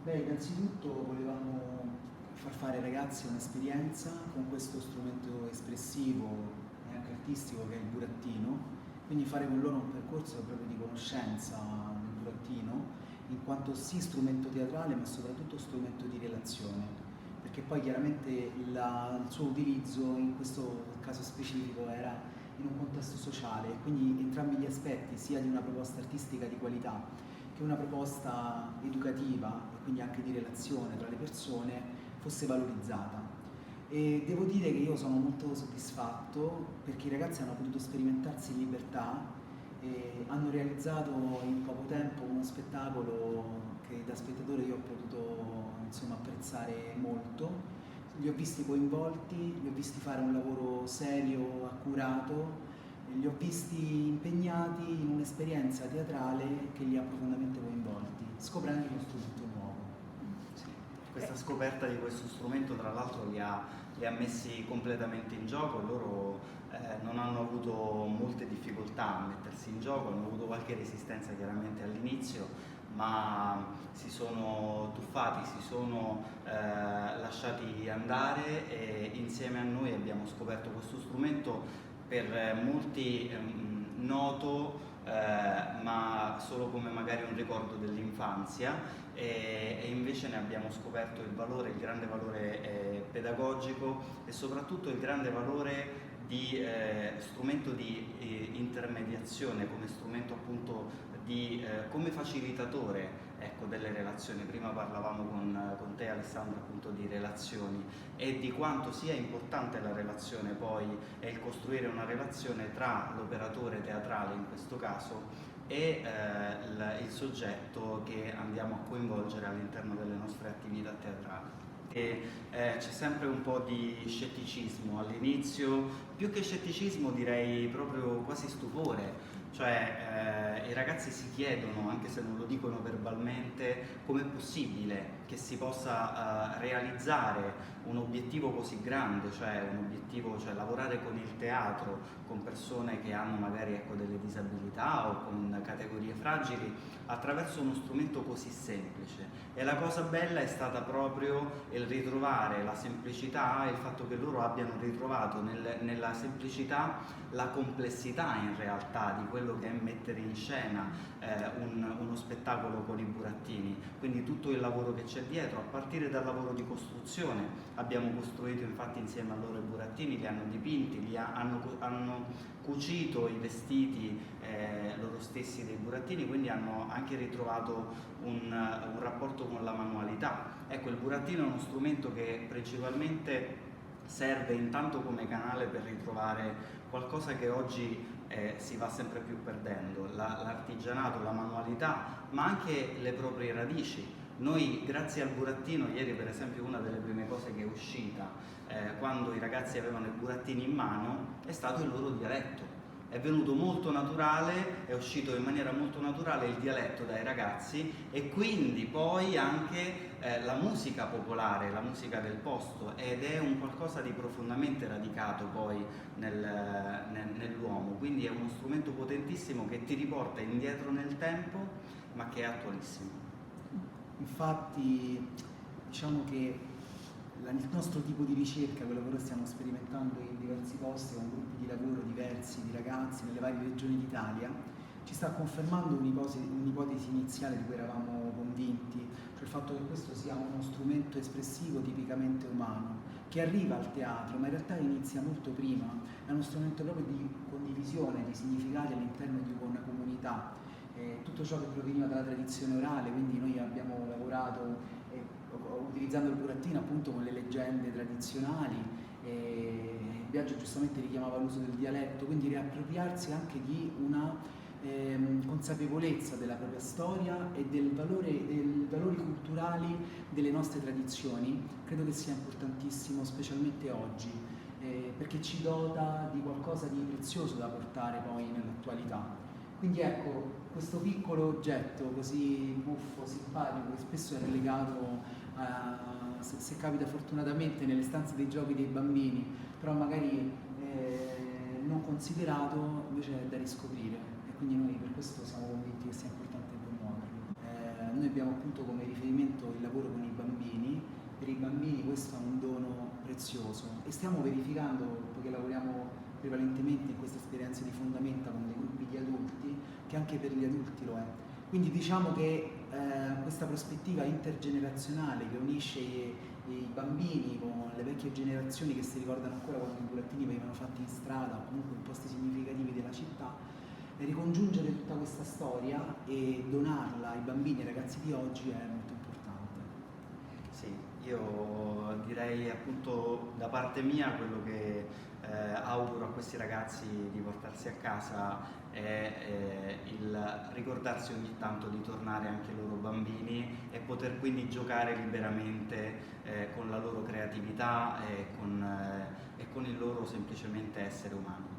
Beh, innanzitutto volevamo far fare ai ragazzi un'esperienza con questo strumento espressivo e anche artistico che è il burattino, quindi fare con loro un percorso proprio di conoscenza del burattino, in quanto sì strumento teatrale ma soprattutto strumento di relazione, perché poi chiaramente il suo utilizzo in questo caso specifico era in un contesto sociale, quindi entrambi gli aspetti, sia di una proposta artistica di qualità che una proposta educativa e quindi anche di relazione tra le persone fosse valorizzata. E devo dire che io sono molto soddisfatto perché i ragazzi hanno potuto sperimentarsi in libertà e hanno realizzato in poco tempo uno spettacolo che da spettatore io ho potuto apprezzare molto. Li ho visti coinvolti, li ho visti fare un lavoro serio, accurato, li ho visti impegnati in un'esperienza teatrale che li ha profondamente coinvolti, scoprendo uno strumento nuovo. Sì. Questa scoperta di questo strumento tra l'altro li ha messi completamente in gioco, loro non hanno avuto molte difficoltà a mettersi in gioco, hanno avuto qualche resistenza chiaramente all'inizio, ma si sono tuffati, si sono lasciati andare e insieme a noi abbiamo scoperto questo strumento per molti noto ma solo come magari un ricordo dell'infanzia e invece ne abbiamo scoperto il valore, il grande valore pedagogico e soprattutto il grande valore di strumento di intermediazione, come strumento appunto come facilitatore, ecco, delle relazioni. Prima parlavamo con te Alessandra appunto di relazioni e di quanto sia importante la relazione poi e il costruire una relazione tra l'operatore teatrale in questo caso e il soggetto che andiamo a coinvolgere all'interno delle nostre attività teatrali. C'è sempre un po' di scetticismo all'inizio, più che scetticismo direi proprio quasi stupore, cioè i ragazzi si chiedono, anche se non lo dicono verbalmente, com'è possibile che si possa realizzare un obiettivo così grande, cioè un obiettivo, cioè lavorare con il teatro, con persone che hanno magari ecco, delle disabilità o con categorie fragili, attraverso uno strumento così semplice. E la cosa bella è stata proprio il ritrovare la semplicità, il fatto che loro abbiano ritrovato nella semplicità la complessità in realtà di quello che è mettere in scena uno spettacolo con i burattini, quindi tutto il lavoro che c'è dietro, a partire dal lavoro di costruzione. Abbiamo costruito infatti insieme a loro i burattini, li hanno dipinti, hanno cucito i vestiti loro stessi dei burattini, quindi hanno anche ritrovato un rapporto con la manualità. Ecco, il burattino è uno strumento che principalmente serve intanto come canale per ritrovare qualcosa che oggi si va sempre più perdendo, l'artigianato, la manualità, ma anche le proprie radici. Noi grazie al burattino, ieri per esempio una delle prime cose che è uscita quando i ragazzi avevano i burattini in mano è stato il loro dialetto. È venuto molto naturale, è uscito in maniera molto naturale il dialetto dai ragazzi e quindi poi anche la musica popolare, la musica del posto, ed è un qualcosa di profondamente radicato poi nell'uomo, quindi è uno strumento potentissimo che ti riporta indietro nel tempo ma che è attualissimo. Infatti diciamo che il nostro tipo di ricerca, quello che noi stiamo sperimentando in diversi posti con gruppi di lavoro diversi di ragazzi nelle varie regioni d'Italia, ci sta confermando un'ipotesi iniziale di cui eravamo convinti, cioè il fatto che questo sia uno strumento espressivo tipicamente umano, che arriva al teatro, ma in realtà inizia molto prima, è uno strumento proprio di condivisione di significati all'interno di una comunità. Tutto ciò che proveniva dalla tradizione orale, quindi noi abbiamo lavorato utilizzando il burattino appunto con le leggende tradizionali, Biagio giustamente richiamava l'uso del dialetto, quindi riappropriarsi anche di una consapevolezza della propria storia e dei valori culturali delle nostre tradizioni, credo che sia importantissimo specialmente oggi, perché ci dota di qualcosa di prezioso da portare poi nell'attualità. Quindi ecco, questo piccolo oggetto così buffo, simpatico, che spesso è relegato, se capita fortunatamente, nelle stanze dei giochi dei bambini, però magari non considerato, invece è da riscoprire. E quindi noi per questo siamo convinti che sia importante promuoverlo. Noi abbiamo appunto come riferimento il lavoro con i bambini. Per i bambini questo è un dono prezioso e stiamo verificando, poiché lavoriamo prevalentemente in queste esperienze di fondamenta con dei gruppi di adulti, che anche per gli adulti lo è. Quindi diciamo che questa prospettiva intergenerazionale che unisce i bambini con le vecchie generazioni che si ricordano ancora quando i burattini venivano fatti in strada o comunque in posti significativi della città, e ricongiungere tutta questa storia e donarla ai bambini e ai ragazzi di oggi è molto importante. Sì, io direi appunto da parte mia quello che auguro a questi ragazzi di portarsi a casa è il ricordarsi ogni tanto di tornare anche loro bambini e poter quindi giocare liberamente con la loro creatività e con il loro semplicemente essere umano.